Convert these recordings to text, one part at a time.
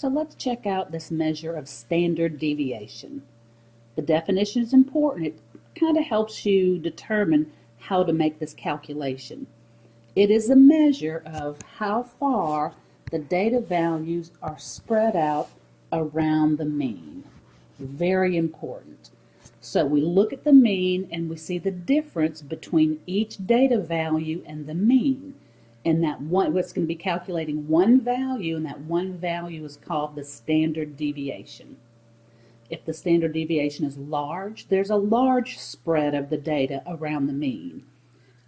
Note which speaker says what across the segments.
Speaker 1: So let's check out this measure of standard deviation. The definition is important. It kind of helps you determine how to make this calculation. It is a measure of how far the data values are spread out around the mean. Very important. So we look at the mean and we see the difference between each data value and the mean. And that one, it's going to be calculating one value, and that one value is called the standard deviation. If the standard deviation is large, there's a large spread of the data around the mean.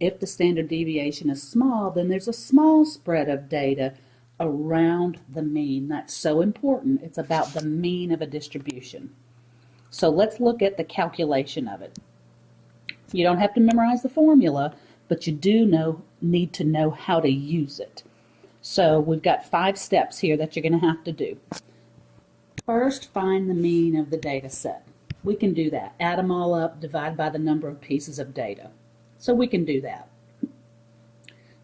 Speaker 1: If the standard deviation is small, then there's a small spread of data around the mean. That's so important. It's about the mean of a distribution. So let's look at the calculation of it. You don't have to memorize the formula, but you do need to know how to use it. So we've got 5 steps here that you're going to have to do. First, find the mean of the data set. We can do that. Add them all up, divide by the number of pieces of data. So we can do that.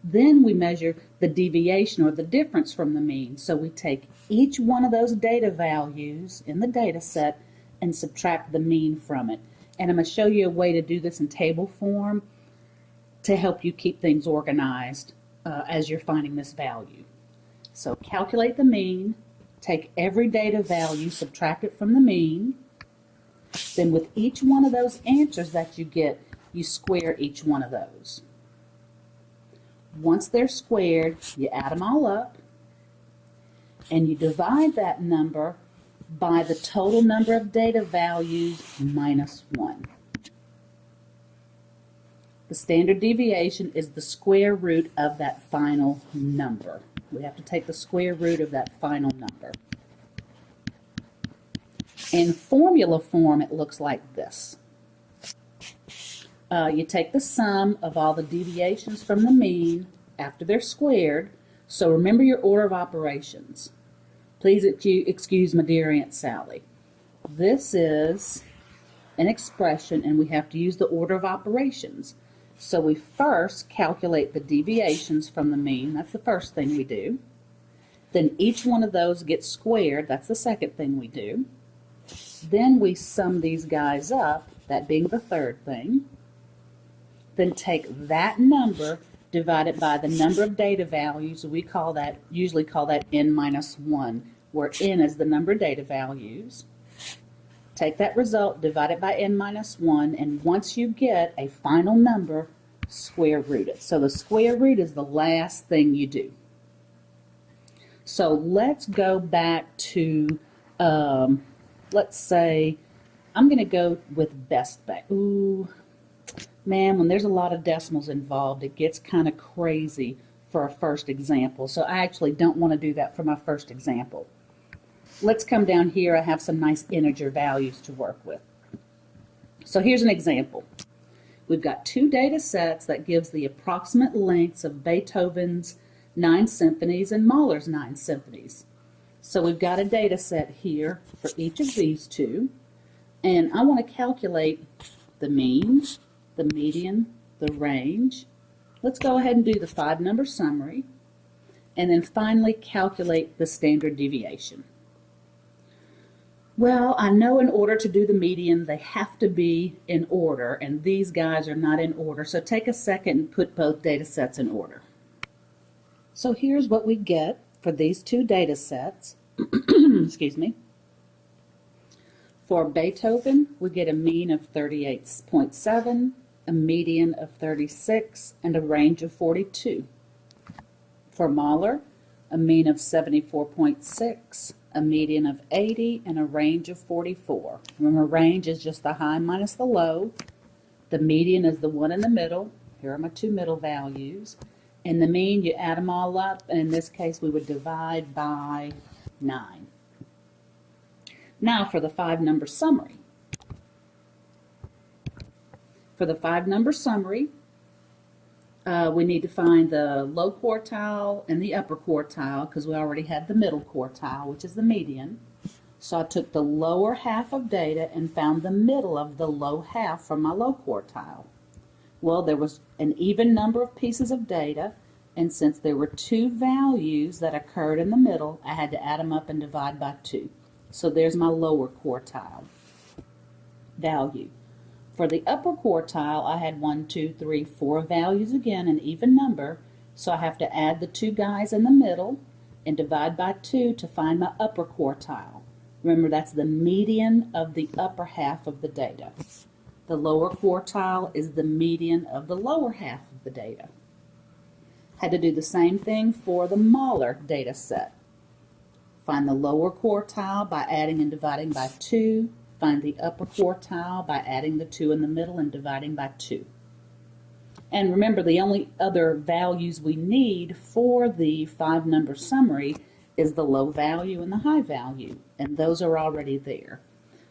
Speaker 1: Then we measure the deviation or the difference from the mean. So we take each one of those data values in the data set and subtract the mean from it. And I'm going to show you a way to do this in table form to help you keep things organized as you're finding this value. So calculate the mean, take every data value, subtract it from the mean. Then with each one of those answers that you get, you square each one of those. Once they're squared, you add them all up, and you divide that number by the total number of data values minus 1. The standard deviation is the square root of that final number. We have to take the square root of that final number. In formula form, it looks like this. You take the sum of all the deviations from the mean after they're squared. So remember your order of operations. Please excuse my dear Aunt Sally. This is an expression, and we have to use the order of operations. So we first calculate the deviations from the mean. That's the first thing we do. Then each one of those gets squared. That's the second thing we do. Then we sum these guys up, that being the third thing. Then take that number, divide it by the number of data values. We usually call that n minus 1, where n is the number of data values. Take that result, divide it by n minus 1, and once you get a final number, square root it. So the square root is the last thing you do. So let's go back to, let's say, I'm going to go with best bet. Ooh, man, when there's a lot of decimals involved, it gets kind of crazy for a first example. So I actually don't want to do that for my first example. Let's come down here. I have some nice integer values to work with. So here's an example. We've got 2 data sets that gives the approximate lengths of Beethoven's 9 symphonies and Mahler's 9 symphonies. So we've got a data set here for each of these 2. And I want to calculate the mean, the median, the range. Let's go ahead and do the 5-number summary. And then finally calculate the standard deviation. Well, I know in order to do the median, they have to be in order, and these guys are not in order. So take a second and put both data sets in order. So here's what we get for these 2 data sets. Excuse me. For Beethoven, we get a mean of 38.7, a median of 36, and a range of 42. For Mahler, a mean of 74.6, a median of 80, and a range of 44. Remember, range is just the high minus the low. The median is the one in the middle. Here are my 2 middle values. And the mean, you add them all up, and in this case, we would divide by 9. Now for the 5-number summary. For the 5-number summary, we need to find the low quartile and the upper quartile because we already had the middle quartile, which is the median. So I took the lower half of data and found the middle of the low half from my low quartile. Well, there was an even number of pieces of data, And since there were two values that occurred in the middle, I had to add them up and divide by 2. So there's my lower quartile value. For the upper quartile, I had 1, 2, 3, 4 values again, an even number. So I have to add the two guys in the middle and divide by 2 to find my upper quartile. Remember, that's the median of the upper half of the data. The lower quartile is the median of the lower half of the data. Had to do the same thing for the Mahler data set. Find the lower quartile by adding and dividing by 2. Find the upper quartile by adding the 2 in the middle and dividing by 2. And remember, the only other values we need for the 5-number summary is the low value and the high value, and those are already there.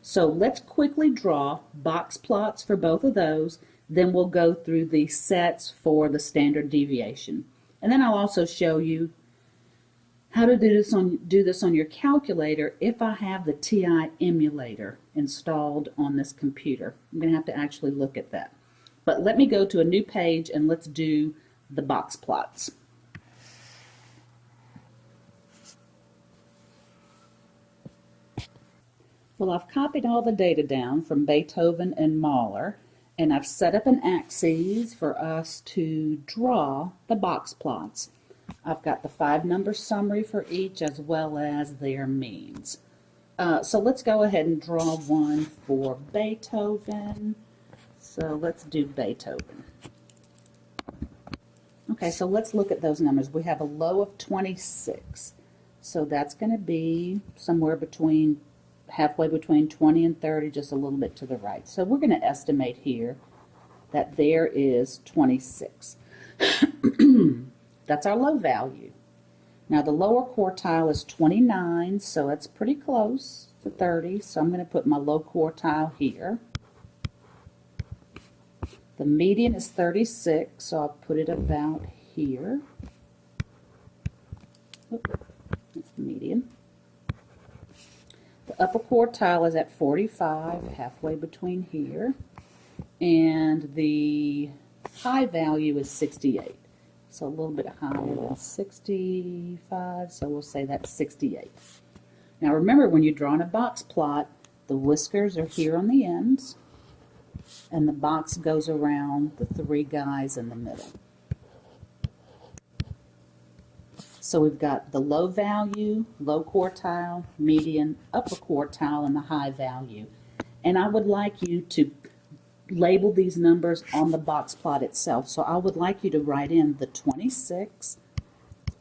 Speaker 1: So let's quickly draw box plots for both of those, then we'll go through the sets for the standard deviation. And then I'll also show you how to do this on your calculator if I have the TI emulator installed on this computer. I'm going to have to actually look at that. But let me go to a new page and let's do the box plots. Well, I've copied all the data down from Beethoven and Mahler, and I've set up an axis for us to draw the box plots. I've got the 5-number summary for each as well as their means. So let's go ahead and draw one for Beethoven. So let's do Beethoven. Okay, so let's look at those numbers. We have a low of 26. So that's going to be somewhere between, halfway between 20 and 30, just a little bit to the right. So we're going to estimate here that there is 26. That's our low value. Now the lower quartile is 29, so it's pretty close to 30. So I'm going to put my low quartile here. The median is 36, so I'll put it about here. That's the median. The upper quartile is at 45, halfway between here. And the high value is 68. So a little bit higher than 65, so we'll say that's 68. Now remember, when you're drawing a box plot, the whiskers are here on the ends, and the box goes around the 3 guys in the middle. So we've got the low value, low quartile, median, upper quartile, and the high value. And I would like you to label these numbers on the box plot itself. So I would like you to write in the 26,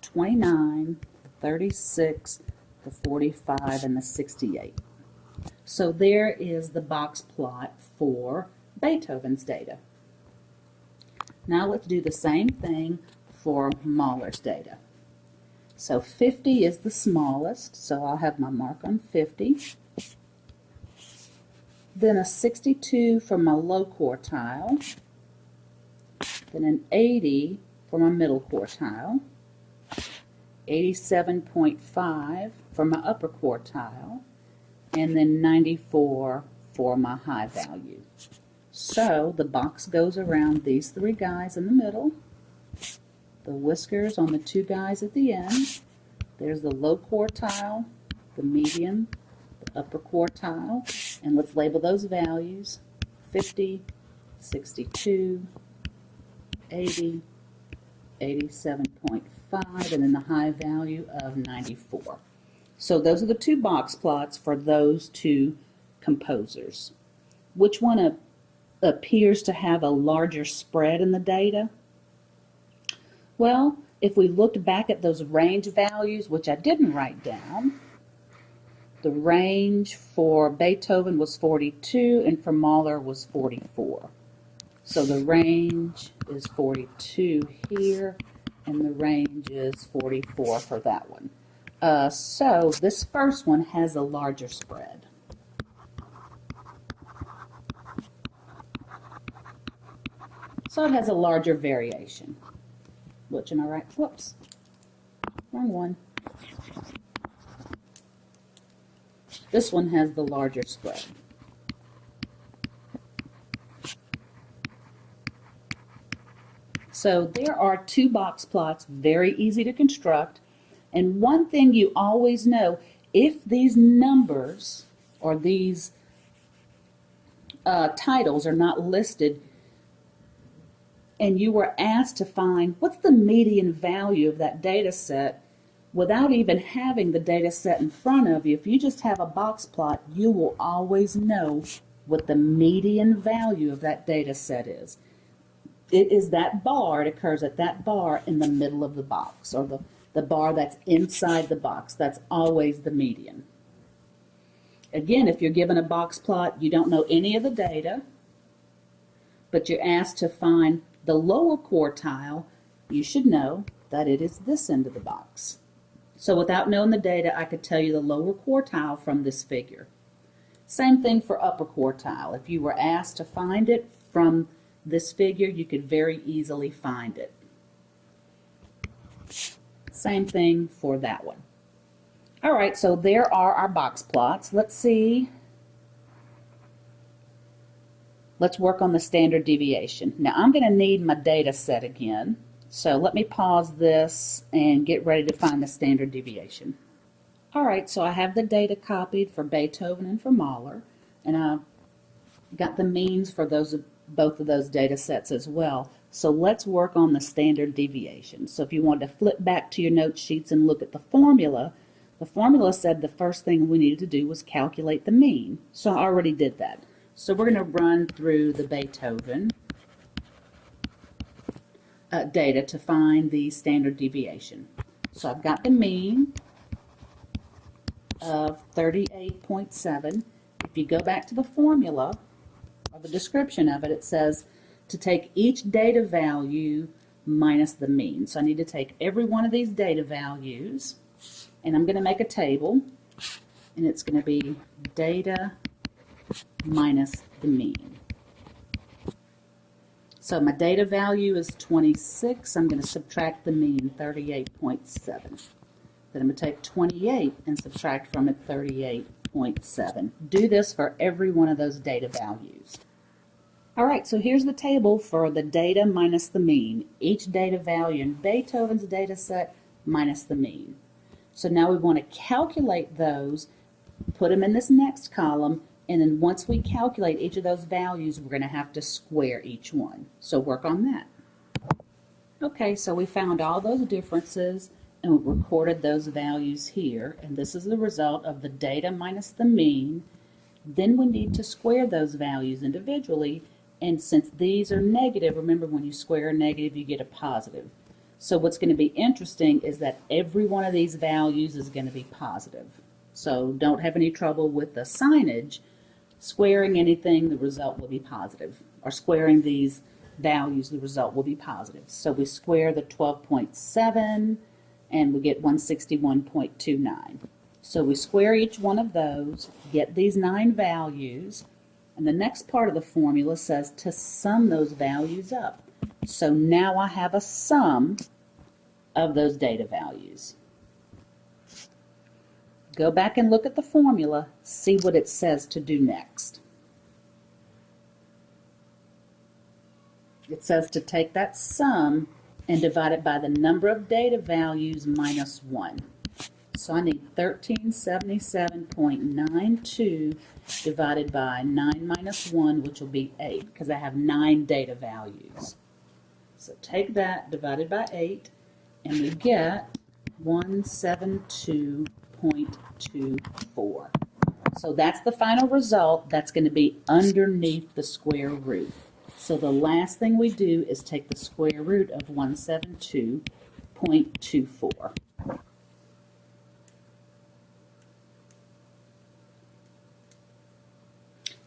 Speaker 1: 29, 36, the 45, and the 68. So there is the box plot for Beethoven's data. Now let's do the same thing for Mahler's data. So 50 is the smallest, so I'll have my mark on 50. Then a 62 for my low quartile. Then an 80 for my middle quartile. 87.5 for my upper quartile. And then 94 for my high value. So the box goes around these 3 guys in the middle. The whiskers on the 2 guys at the end. There's the low quartile, the median, the upper quartile, and let's label those values: 50, 62, 80, 87.5, and then the high value of 94. So those are the 2 box plots for those 2 composers. Which one appears to have a larger spread in the data? Well, if we looked back at those range values, which I didn't write down, the range for Beethoven was 42 and for Mahler was 44. So the range is 42 here and the range is 44 for that one. So this first one has a larger spread. So it has a larger variation. Which, am I right? Whoops. Wrong one. This one has the larger spread. So there are 2 box plots, very easy to construct. And one thing you always know, if these numbers or these titles are not listed, and you were asked to find what's the median value of that data set without even having the data set in front of you, if you just have a box plot, you will always know what the median value of that data set is. It is that bar, it occurs at that bar in the middle of the box, or the bar that's inside the box. That's always the median. Again, if you're given a box plot, you don't know any of the data, but you're asked to find the lower quartile, you should know that it is this end of the box. So without knowing the data, I could tell you the lower quartile from this figure. Same thing for upper quartile. If you were asked to find it from this figure, you could very easily find it. Same thing for that one. All right, so there are our box plots. Let's see. Let's work on the standard deviation. Now I'm going to need my data set again. So let me pause this and get ready to find the standard deviation. All right, so I have the data copied for Beethoven and for Mahler, and I've got the means for both of those data sets as well. So let's work on the standard deviation. So if you want to flip back to your note sheets and look at the formula said the first thing we needed to do was calculate the mean. So I already did that. So we're going to run through the Beethoven data to find the standard deviation. So I've got the mean of 38.7. If you go back to the formula, or the description of it, it says to take each data value minus the mean. So I need to take every one of these data values, and I'm going to make a table, and it's going to be data minus the mean. So my data value is 26. I'm going to subtract the mean, 38.7. Then I'm going to take 28 and subtract from it 38.7. Do this for every one of those data values. All right, so here's the table for the data minus the mean. Each data value in Beethoven's data set minus the mean. So now we want to calculate those, put them in this next column, and then once we calculate each of those values, we're going to have to square each one. So work on that. Okay, so we found all those differences and we recorded those values here, and this is the result of the data minus the mean. Then we need to square those values individually, and since these are negative, remember when you square a negative you get a positive. So what's going to be interesting is that every one of these values is going to be positive. So don't have any trouble with the signage. Squaring anything, the result will be positive. Or squaring these values, the result will be positive. So we square the 12.7 and we get 161.29. So we square each one of those, get these 9 values, and the next part of the formula says to sum those values up. So now I have a sum of those data values. Go back and look at the formula, see what it says to do next. It says to take that sum and divide it by the number of data values minus 1. So I need 1377.92 divided by 9 minus 1, which will be 8, because I have 9 data values. So take that divided by 8, and we get 172.24. So that's the final result. That's going to be underneath the square root. So the last thing we do is take the square root of 172.24.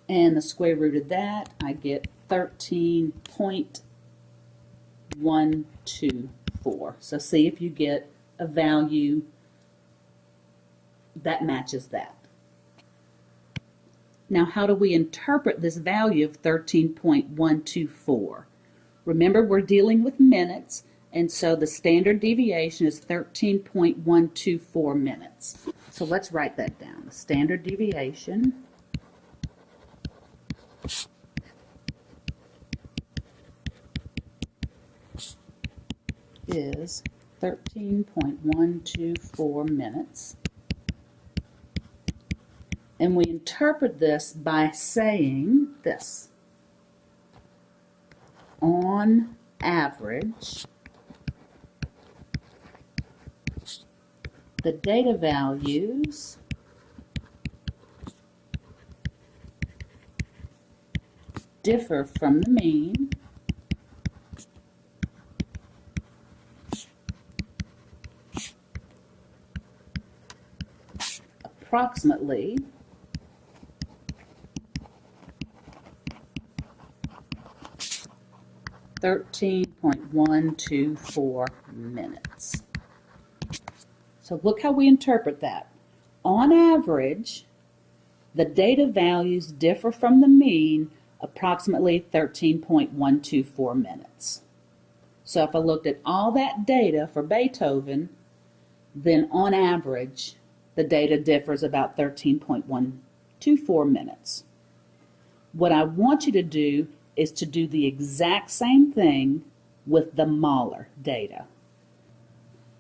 Speaker 1: And the square root of that, I get 13.124. So see if you get a value that matches that. Now, how do we interpret this value of 13.124? Remember, we're dealing with minutes, and so the standard deviation is 13.124 minutes. So let's write that down. The standard deviation is 13.124 minutes. And we interpret this by saying this. On average, the data values differ from the mean approximately 13.124 minutes. So look how we interpret that. On average, the data values differ from the mean approximately 13.124 minutes. So if I looked at all that data for Beethoven, then on average, the data differs about 13.124 minutes. What I want you to do is to do the exact same thing with the Mahler data.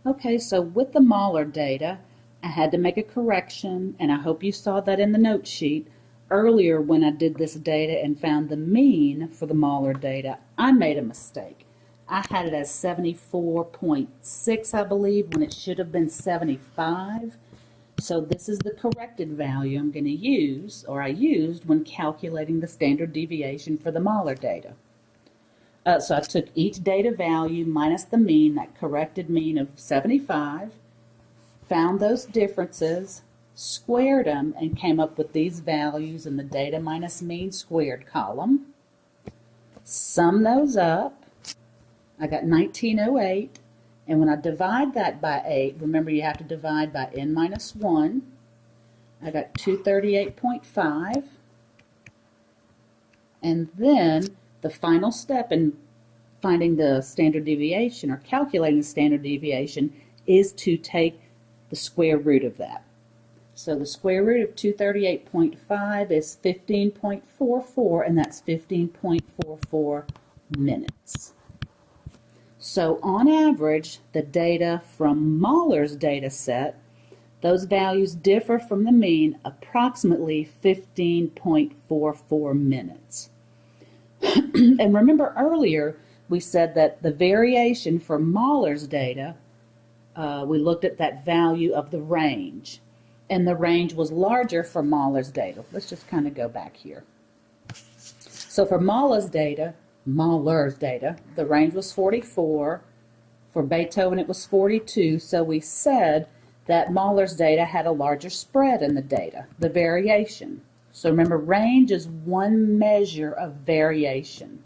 Speaker 1: Okay, so with the Mahler data, I had to make a correction, and I hope you saw that in the note sheet. Earlier when I did this data and found the mean for the Mahler data, I made a mistake. I had it as 74.6, I believe, when it should have been 75. So this is the corrected value I'm going to use, or I used, when calculating the standard deviation for the Mahler data. So I took each data value minus the mean, that corrected mean of 75, found those differences, squared them, and came up with these values in the data minus mean squared column. Sum those up. I got 1908. And when I divide that by 8, remember you have to divide by n minus 1, I got 238.5. And then the final step in finding the standard deviation or calculating the standard deviation is to take the square root of that. So the square root of 238.5 is 15.44, and that's 15.44 minutes. So on average, the data from Mahler's data set, those values differ from the mean approximately 15.44 minutes. And remember earlier, we said that the variation for Mahler's data, we looked at that value of the range. And the range was larger for Mahler's data. Let's just kind of go back here. So for Mahler's data, the range was 44. For Beethoven, it was 42. So we said that Mahler's data had a larger spread in the data, the variation. So remember, range is one measure of variation.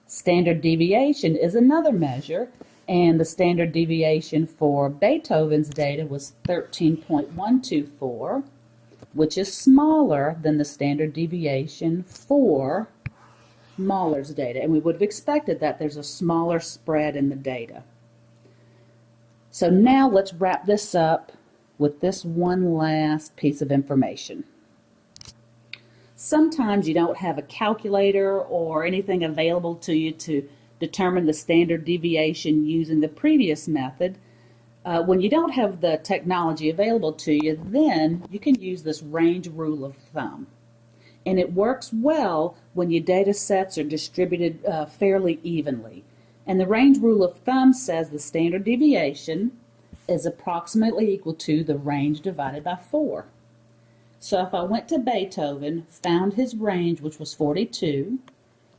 Speaker 1: Standard deviation is another measure, and the standard deviation for Beethoven's data was 13.124, which is smaller than the standard deviation for Mahler's data, and we would have expected that. There's a smaller spread in the data. So now let's wrap this up with this one last piece of information. Sometimes you don't have a calculator or anything available to you to determine the standard deviation using the previous method. When you don't have the technology available to you, then you can use this range rule of thumb. And it works well when your data sets are distributed fairly evenly. And the range rule of thumb says the standard deviation is approximately equal to the range divided by 4. So if I went to Beethoven, found his range, which was 42,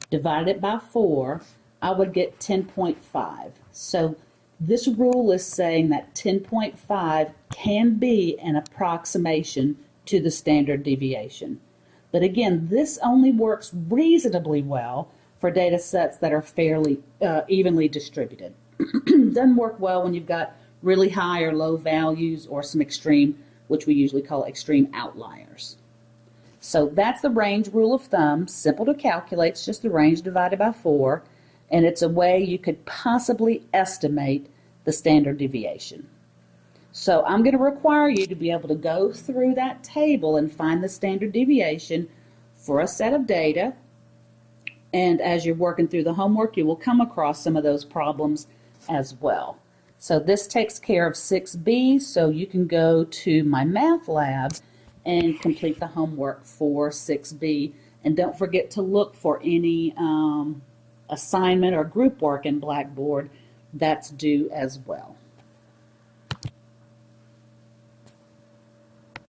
Speaker 1: divided it by 4, I would get 10.5. So this rule is saying that 10.5 can be an approximation to the standard deviation. But again, this only works reasonably well for data sets that are fairly evenly distributed. Doesn't work well when you've got really high or low values or some extreme, which we usually call extreme outliers. So that's the range rule of thumb. Simple to calculate. It's just the range divided by 4. And it's a way you could possibly estimate the standard deviation. So I'm going to require you to be able to go through that table and find the standard deviation for a set of data. And as you're working through the homework, you will come across some of those problems as well. So this takes care of 6B, so you can go to my math lab and complete the homework for 6B. And don't forget to look for any assignment or group work in Blackboard that's due as well.